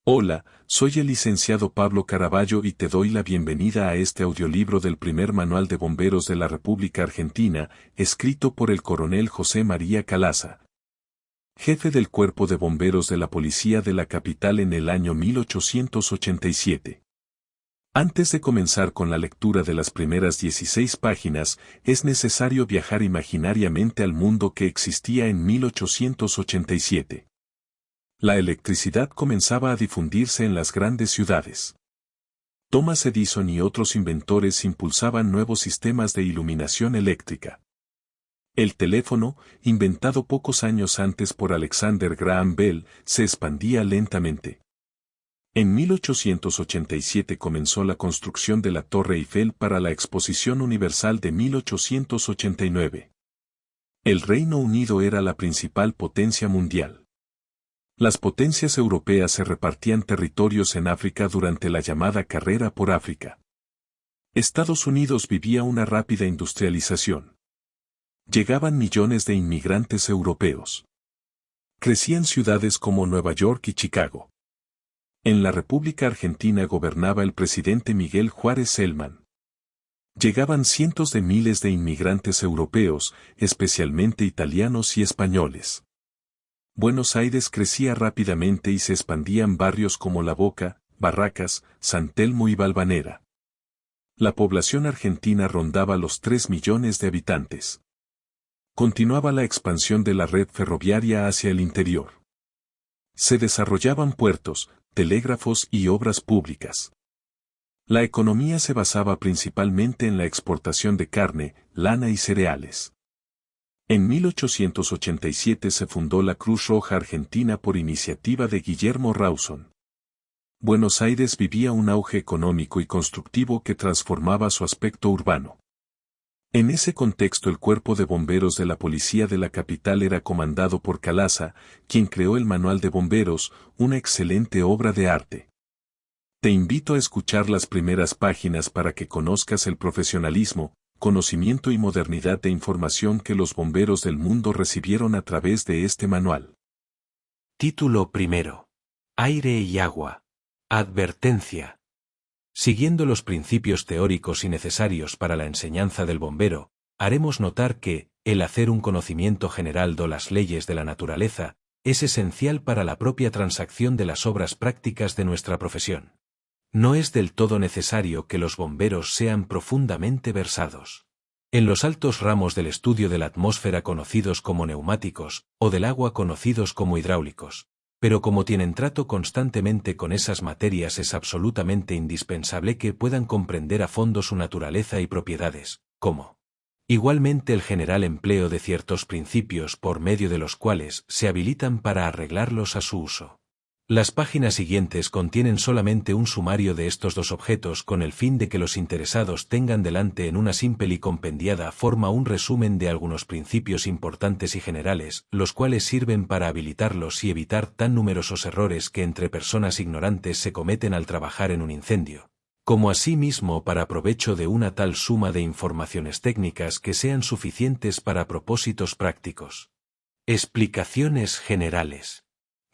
Hola, soy el licenciado Pablo Caraballo y te doy la bienvenida a este audiolibro del primer manual de bomberos de la República Argentina, escrito por el coronel José María Calaza, jefe del Cuerpo de Bomberos de la Policía de la capital en el año 1887. Antes de comenzar con la lectura de las primeras 16 páginas, es necesario viajar imaginariamente al mundo que existía en 1887. La electricidad comenzaba a difundirse en las grandes ciudades. Thomas Edison y otros inventores impulsaban nuevos sistemas de iluminación eléctrica. El teléfono, inventado pocos años antes por Alexander Graham Bell, se expandía lentamente. En 1887 comenzó la construcción de la Torre Eiffel para la Exposición Universal de 1889. El Reino Unido era la principal potencia mundial. Las potencias europeas se repartían territorios en África durante la llamada Carrera por África. Estados Unidos vivía una rápida industrialización. Llegaban millones de inmigrantes europeos. Crecían ciudades como Nueva York y Chicago. En la República Argentina gobernaba el presidente Miguel Juárez Celman. Llegaban cientos de miles de inmigrantes europeos, especialmente italianos y españoles. Buenos Aires crecía rápidamente y se expandían barrios como La Boca, Barracas, San Telmo y Valvanera. La población argentina rondaba los 3 millones de habitantes. Continuaba la expansión de la red ferroviaria hacia el interior. Se desarrollaban puertos, telégrafos y obras públicas. La economía se basaba principalmente en la exportación de carne, lana y cereales. En 1887 se fundó la Cruz Roja Argentina por iniciativa de Guillermo Rawson. Buenos Aires vivía un auge económico y constructivo que transformaba su aspecto urbano. En ese contexto el cuerpo de bomberos de la policía de la capital era comandado por Calaza, quien creó el Manual de Bomberos, una excelente obra de arte. Te invito a escuchar las primeras páginas para que conozcas el profesionalismo, conocimiento y modernidad de información que los bomberos del mundo recibieron a través de este manual. Título primero. Aire y agua. Advertencia. Siguiendo los principios teóricos y necesarios para la enseñanza del bombero, haremos notar que, el hacer un conocimiento general de las leyes de la naturaleza, es esencial para la propia transacción de las obras prácticas de nuestra profesión. No es del todo necesario que los bomberos sean profundamente versados en los altos ramos del estudio de la atmósfera conocidos como neumáticos, o del agua conocidos como hidráulicos, pero como tienen trato constantemente con esas materias es absolutamente indispensable que puedan comprender a fondo su naturaleza y propiedades, como igualmente el general empleo de ciertos principios por medio de los cuales se habilitan para arreglarlos a su uso. Las páginas siguientes contienen solamente un sumario de estos dos objetos con el fin de que los interesados tengan delante en una simple y compendiada forma un resumen de algunos principios importantes y generales, los cuales sirven para habilitarlos y evitar tan numerosos errores que entre personas ignorantes se cometen al trabajar en un incendio, como asimismo para provecho de una tal suma de informaciones técnicas que sean suficientes para propósitos prácticos. Explicaciones generales.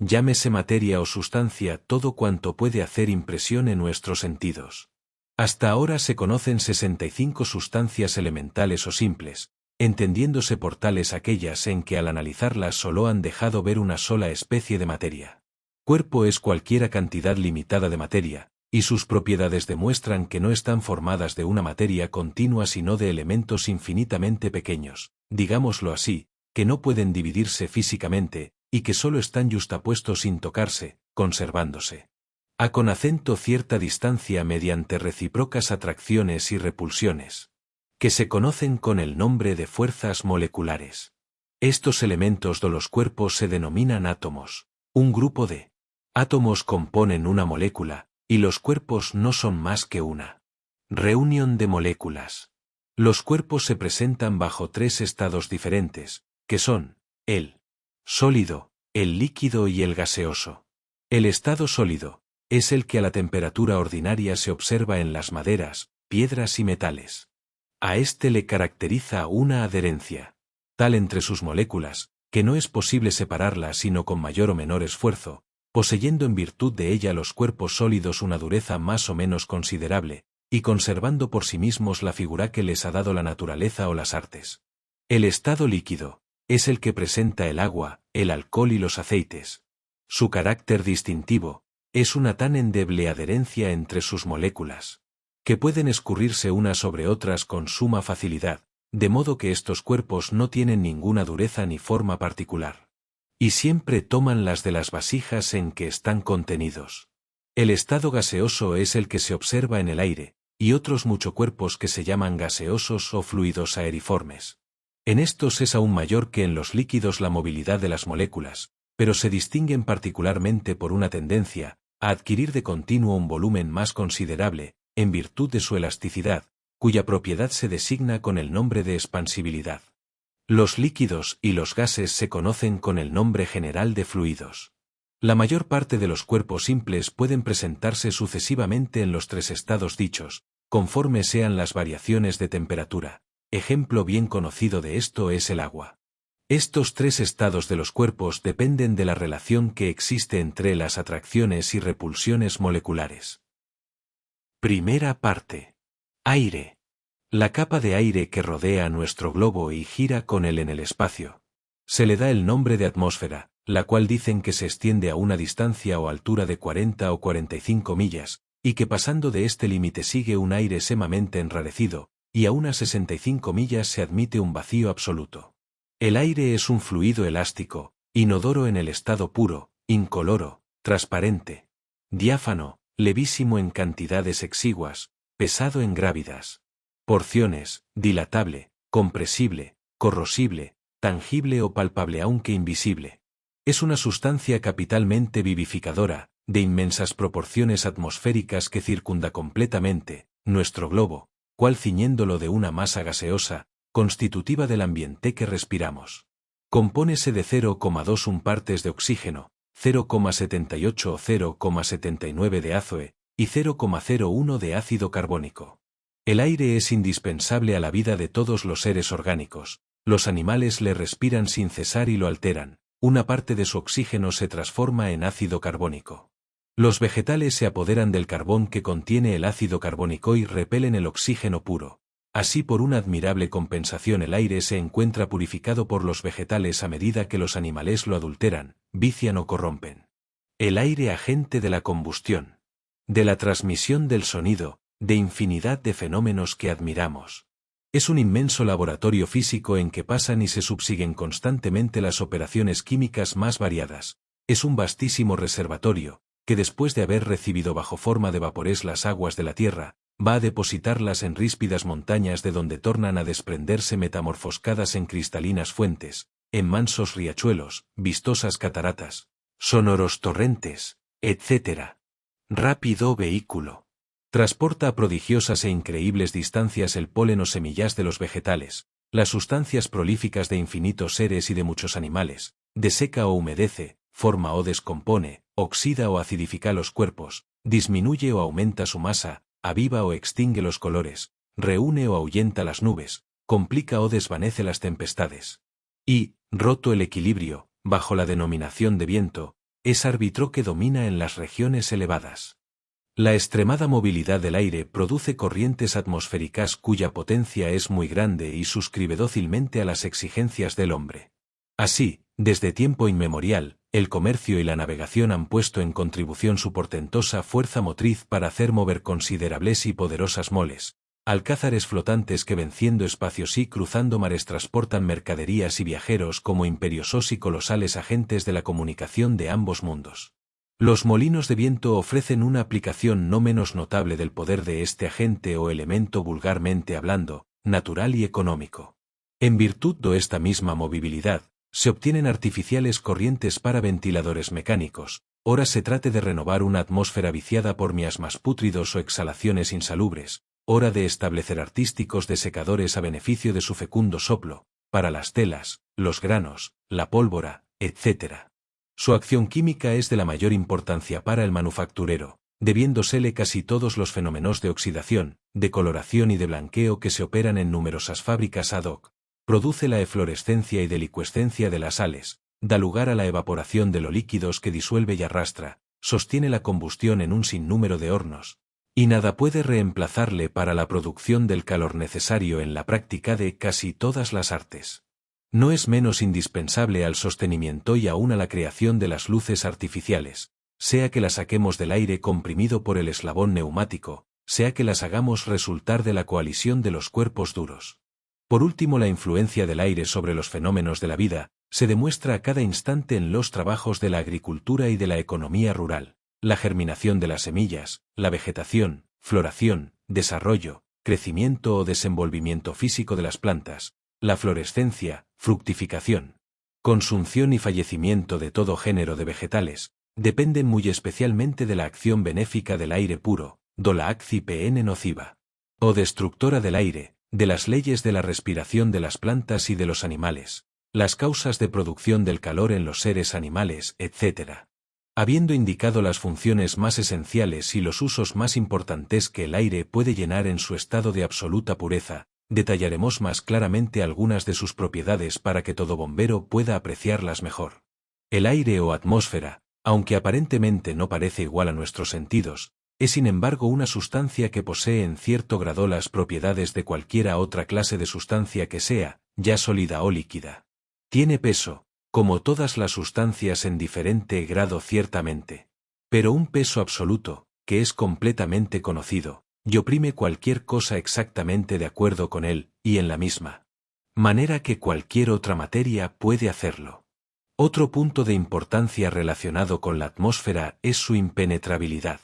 Llámese materia o sustancia todo cuanto puede hacer impresión en nuestros sentidos. Hasta ahora se conocen 65 sustancias elementales o simples, entendiéndose por tales aquellas en que al analizarlas solo han dejado ver una sola especie de materia. Cuerpo es cualquiera cantidad limitada de materia, y sus propiedades demuestran que no están formadas de una materia continua sino de elementos infinitamente pequeños, digámoslo así, que no pueden dividirse físicamente, y que solo están yustapuestos sin tocarse, conservándose con acento cierta distancia mediante recíprocas atracciones y repulsiones, que se conocen con el nombre de fuerzas moleculares. Estos elementos de los cuerpos se denominan átomos. Un grupo de átomos componen una molécula, y los cuerpos no son más que una reunión de moléculas. Los cuerpos se presentan bajo 3 estados diferentes, que son el sólido, el líquido y el gaseoso. El estado sólido es el que a la temperatura ordinaria se observa en las maderas, piedras y metales. A este le caracteriza una adherencia tal entre sus moléculas, que no es posible separarlas sino con mayor o menor esfuerzo, poseyendo en virtud de ella los cuerpos sólidos una dureza más o menos considerable, y conservando por sí mismos la figura que les ha dado la naturaleza o las artes. El estado líquido es el que presenta el agua, el alcohol y los aceites. Su carácter distintivo es una tan endeble adherencia entre sus moléculas, que pueden escurrirse unas sobre otras con suma facilidad, de modo que estos cuerpos no tienen ninguna dureza ni forma particular. Y siempre toman las de las vasijas en que están contenidos. El estado gaseoso es el que se observa en el aire, y otros muchos cuerpos que se llaman gaseosos o fluidos aeriformes. En estos es aún mayor que en los líquidos la movilidad de las moléculas, pero se distinguen particularmente por una tendencia a adquirir de continuo un volumen más considerable, en virtud de su elasticidad, cuya propiedad se designa con el nombre de expansibilidad. Los líquidos y los gases se conocen con el nombre general de fluidos. La mayor parte de los cuerpos simples pueden presentarse sucesivamente en los tres estados dichos, conforme sean las variaciones de temperatura. Ejemplo bien conocido de esto es el agua. Estos tres estados de los cuerpos dependen de la relación que existe entre las atracciones y repulsiones moleculares. Primera parte. Aire. La capa de aire que rodea a nuestro globo y gira con él en el espacio. Se le da el nombre de atmósfera, la cual dicen que se extiende a una distancia o altura de 40 o 45 millas, y que pasando de este límite sigue un aire semamente enrarecido, y a unas 65 millas se admite un vacío absoluto. El aire es un fluido elástico, inodoro en el estado puro, incoloro, transparente, diáfano, levísimo en cantidades exiguas, pesado en grávidas porciones, dilatable, compresible, corrosible, tangible o palpable aunque invisible. Es una sustancia capitalmente vivificadora, de inmensas proporciones atmosféricas que circunda completamente nuestro globo, cual ciñéndolo de una masa gaseosa, constitutiva del ambiente que respiramos. Compónese de 0,21 partes de oxígeno, 0,78 o 0,79 de azoe, y 0,01 de ácido carbónico. El aire es indispensable a la vida de todos los seres orgánicos. Los animales le respiran sin cesar y lo alteran. Una parte de su oxígeno se transforma en ácido carbónico. Los vegetales se apoderan del carbón que contiene el ácido carbónico y repelen el oxígeno puro. Así, por una admirable compensación, el aire se encuentra purificado por los vegetales a medida que los animales lo adulteran, vician o corrompen. El aire agente de la combustión, de la transmisión del sonido, de infinidad de fenómenos que admiramos. Es un inmenso laboratorio físico en que pasan y se subsiguen constantemente las operaciones químicas más variadas. Es un vastísimo reservatorio, que después de haber recibido bajo forma de vapores las aguas de la tierra, va a depositarlas en ríspidas montañas de donde tornan a desprenderse metamorfoscadas en cristalinas fuentes, en mansos riachuelos, vistosas cataratas, sonoros torrentes, etc. Rápido vehículo. Transporta a prodigiosas e increíbles distancias el polen o semillas de los vegetales, las sustancias prolíficas de infinitos seres y de muchos animales, deseca o humedece, forma o descompone, oxida o acidifica los cuerpos, disminuye o aumenta su masa, aviva o extingue los colores, reúne o ahuyenta las nubes, complica o desvanece las tempestades. Y, roto el equilibrio, bajo la denominación de viento, es árbitro que domina en las regiones elevadas. La extremada movilidad del aire produce corrientes atmosféricas cuya potencia es muy grande y suscribe dócilmente a las exigencias del hombre. Así, desde tiempo inmemorial, el comercio y la navegación han puesto en contribución su portentosa fuerza motriz para hacer mover considerables y poderosas moles, alcázares flotantes que venciendo espacios y cruzando mares transportan mercaderías y viajeros como imperiosos y colosales agentes de la comunicación de ambos mundos. Los molinos de viento ofrecen una aplicación no menos notable del poder de este agente o elemento vulgarmente hablando, natural y económico. En virtud de esta misma movilidad, se obtienen artificiales corrientes para ventiladores mecánicos, ora se trate de renovar una atmósfera viciada por miasmas pútridos o exhalaciones insalubres, ora de establecer artísticos desecadores a beneficio de su fecundo soplo, para las telas, los granos, la pólvora, etc. Su acción química es de la mayor importancia para el manufacturero, debiéndosele casi todos los fenómenos de oxidación, de coloración y de blanqueo que se operan en numerosas fábricas ad hoc. Produce la eflorescencia y delicuescencia de las sales, da lugar a la evaporación de los líquidos que disuelve y arrastra, sostiene la combustión en un sinnúmero de hornos, y nada puede reemplazarle para la producción del calor necesario en la práctica de casi todas las artes. No es menos indispensable al sostenimiento y aún a la creación de las luces artificiales, sea que las saquemos del aire comprimido por el eslabón neumático, sea que las hagamos resultar de la coalición de los cuerpos duros. Por último, la influencia del aire sobre los fenómenos de la vida se demuestra a cada instante en los trabajos de la agricultura y de la economía rural, la germinación de las semillas, la vegetación, floración, desarrollo, crecimiento o desenvolvimiento físico de las plantas, la florescencia, fructificación, consunción y fallecimiento de todo género de vegetales, dependen muy especialmente de la acción benéfica del aire puro, do la acci pn nociva, o destructora del aire, de las leyes de la respiración de las plantas y de los animales, las causas de producción del calor en los seres animales, etc. Habiendo indicado las funciones más esenciales y los usos más importantes que el aire puede llenar en su estado de absoluta pureza, detallaremos más claramente algunas de sus propiedades para que todo bombero pueda apreciarlas mejor. El aire o atmósfera, aunque aparentemente no parece igual a nuestros sentidos, es sin embargo una sustancia que posee en cierto grado las propiedades de cualquiera otra clase de sustancia que sea, ya sólida o líquida. Tiene peso, como todas las sustancias en diferente grado ciertamente, pero un peso absoluto, que es completamente conocido, y oprime cualquier cosa exactamente de acuerdo con él, y en la misma manera que cualquier otra materia puede hacerlo. Otro punto de importancia relacionado con la atmósfera es su impenetrabilidad.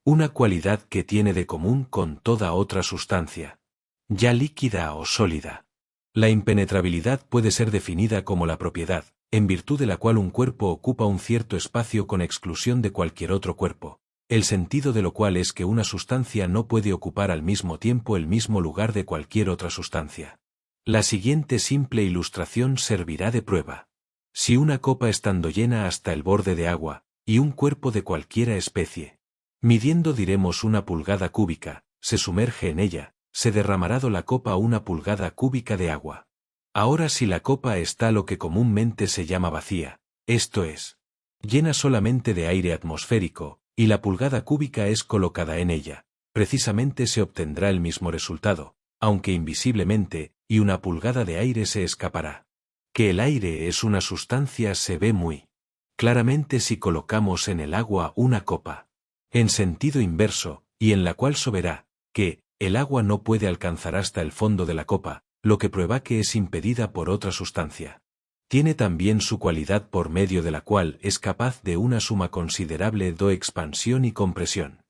Una cualidad que tiene de común con toda otra sustancia, ya líquida o sólida. La impenetrabilidad puede ser definida como la propiedad, en virtud de la cual un cuerpo ocupa un cierto espacio con exclusión de cualquier otro cuerpo, el sentido de lo cual es que una sustancia no puede ocupar al mismo tiempo el mismo lugar de cualquier otra sustancia. La siguiente simple ilustración servirá de prueba. Si una copa estando llena hasta el borde de agua, y un cuerpo de cualquiera especie, midiendo diremos 1 pulgada cúbica, se sumerge en ella, se derramará de la copa 1 pulgada cúbica de agua. Ahora si la copa está lo que comúnmente se llama vacía, esto es, llena solamente de aire atmosférico, y la pulgada cúbica es colocada en ella, precisamente se obtendrá el mismo resultado, aunque invisiblemente, y 1 pulgada de aire se escapará. Que el aire es una sustancia se ve muy claramente si colocamos en el agua una copa, en sentido inverso, y en la cual se verá, que, el agua no puede alcanzar hasta el fondo de la copa, lo que prueba que es impedida por otra sustancia. Tiene también su cualidad por medio de la cual es capaz de una suma considerable de expansión y compresión.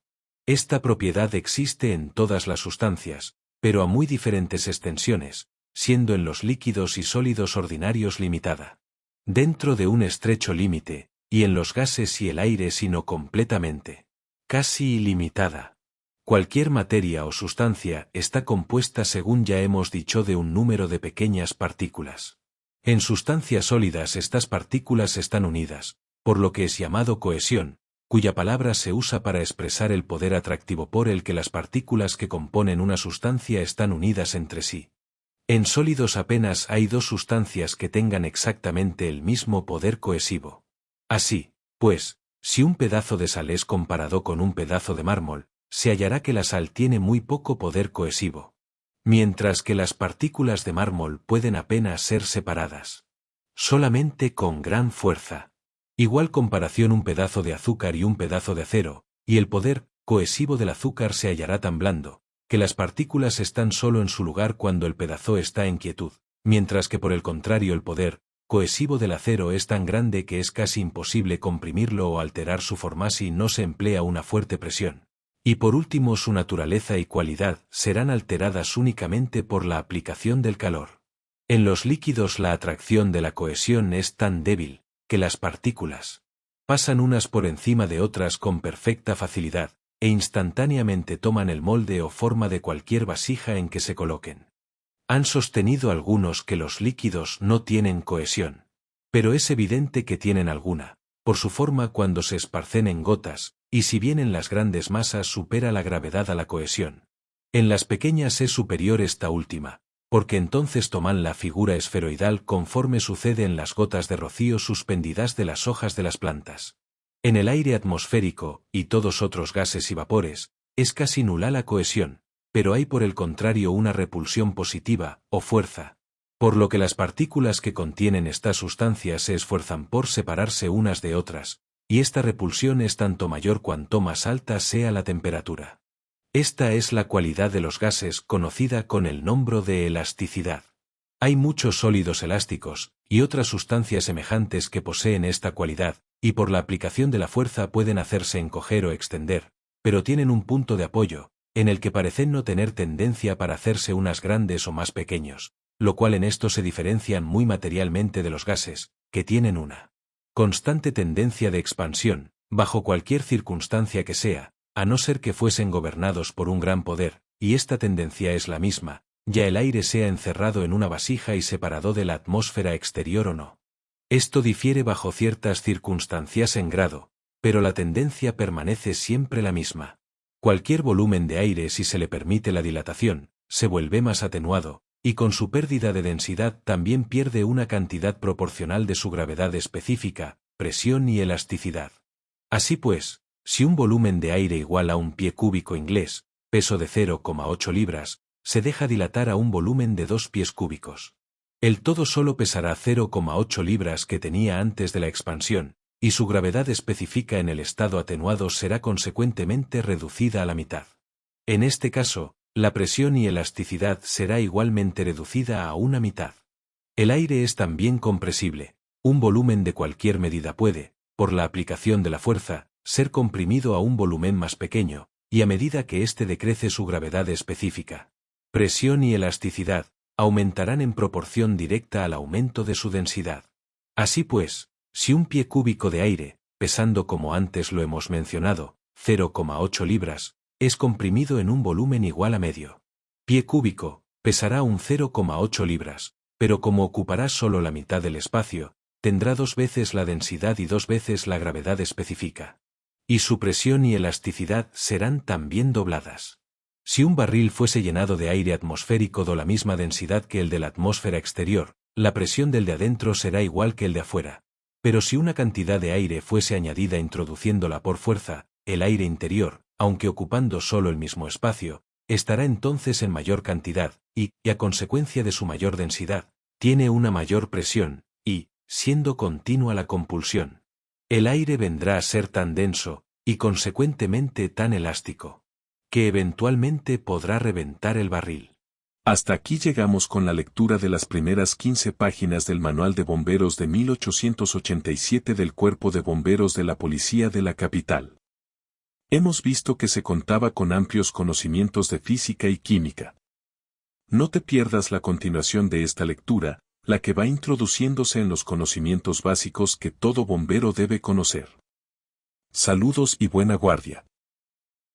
Esta propiedad existe en todas las sustancias, pero a muy diferentes extensiones, siendo en los líquidos y sólidos ordinarios limitada, dentro de un estrecho límite, y en los gases y el aire sino completamente, casi ilimitada. Cualquier materia o sustancia está compuesta según ya hemos dicho de un número de pequeñas partículas. En sustancias sólidas estas partículas están unidas, por lo que es llamado cohesión, cuya palabra se usa para expresar el poder atractivo por el que las partículas que componen una sustancia están unidas entre sí. En sólidos apenas hay 2 sustancias que tengan exactamente el mismo poder cohesivo. Así, pues, si un pedazo de sal es comparado con un pedazo de mármol, se hallará que la sal tiene muy poco poder cohesivo, mientras que las partículas de mármol pueden apenas ser separadas solamente con gran fuerza. Igual comparación un pedazo de azúcar y un pedazo de acero, y el poder cohesivo del azúcar se hallará tan blando, que las partículas están solo en su lugar cuando el pedazo está en quietud, mientras que por el contrario el poder cohesivo del acero es tan grande que es casi imposible comprimirlo o alterar su forma si no se emplea una fuerte presión. Y por último su naturaleza y cualidad serán alteradas únicamente por la aplicación del calor. En los líquidos la atracción de la cohesión es tan débil, que las partículas pasan unas por encima de otras con perfecta facilidad, e instantáneamente toman el molde o forma de cualquier vasija en que se coloquen. Han sostenido algunos que los líquidos no tienen cohesión, pero es evidente que tienen alguna, por su forma cuando se esparcen en gotas, y si bien en las grandes masas supera la gravedad a la cohesión, en las pequeñas es superior esta última, porque entonces toman la figura esferoidal conforme sucede en las gotas de rocío suspendidas de las hojas de las plantas. En el aire atmosférico, y todos otros gases y vapores, es casi nula la cohesión, pero hay por el contrario una repulsión positiva, o fuerza, por lo que las partículas que contienen esta sustancia se esfuerzan por separarse unas de otras, y esta repulsión es tanto mayor cuanto más alta sea la temperatura. Esta es la cualidad de los gases conocida con el nombre de elasticidad. Hay muchos sólidos elásticos, y otras sustancias semejantes que poseen esta cualidad, y por la aplicación de la fuerza pueden hacerse encoger o extender, pero tienen un punto de apoyo, en el que parecen no tener tendencia para hacerse unas grandes o más pequeños, lo cual en esto se diferencian muy materialmente de los gases, que tienen una constante tendencia de expansión, bajo cualquier circunstancia que sea, a no ser que fuesen gobernados por un gran poder, y esta tendencia es la misma, ya el aire sea encerrado en una vasija y separado de la atmósfera exterior o no. Esto difiere bajo ciertas circunstancias en grado, pero la tendencia permanece siempre la misma. Cualquier volumen de aire, si se le permite la dilatación, se vuelve más atenuado, y con su pérdida de densidad también pierde una cantidad proporcional de su gravedad específica, presión y elasticidad. Así pues, si un volumen de aire igual a un pie cúbico inglés, peso de 0,8 libras, se deja dilatar a un volumen de 2 pies cúbicos. El todo solo pesará 0,8 libras que tenía antes de la expansión, y su gravedad específica en el estado atenuado será consecuentemente reducida a la mitad. En este caso, la presión y elasticidad será igualmente reducida a una mitad. El aire es también compresible. Un volumen de cualquier medida puede, por la aplicación de la fuerza, ser comprimido a un volumen más pequeño, y a medida que éste decrece su gravedad específica, presión y elasticidad, aumentarán en proporción directa al aumento de su densidad. Así pues, si un pie cúbico de aire, pesando como antes lo hemos mencionado, 0,8 libras, es comprimido en un volumen igual a medio pie cúbico, pesará un 0,8 libras, pero como ocupará solo la mitad del espacio, tendrá 2 veces la densidad y 2 veces la gravedad específica. Y su presión y elasticidad serán también dobladas. Si un barril fuese llenado de aire atmosférico de la misma densidad que el de la atmósfera exterior, la presión del de adentro será igual que el de afuera. Pero si una cantidad de aire fuese añadida introduciéndola por fuerza, el aire interior, aunque ocupando solo el mismo espacio, estará entonces en mayor cantidad, y, a consecuencia de su mayor densidad, tiene una mayor presión, y, siendo continua la compulsión, el aire vendrá a ser tan denso, y consecuentemente tan elástico, que eventualmente podrá reventar el barril. Hasta aquí llegamos con la lectura de las primeras 15 páginas del Manual de Bomberos de 1887 del Cuerpo de Bomberos de la Policía de la Capital. Hemos visto que se contaba con amplios conocimientos de física y química. No te pierdas la continuación de esta lectura, la que va introduciéndose en los conocimientos básicos que todo bombero debe conocer. Saludos y buena guardia.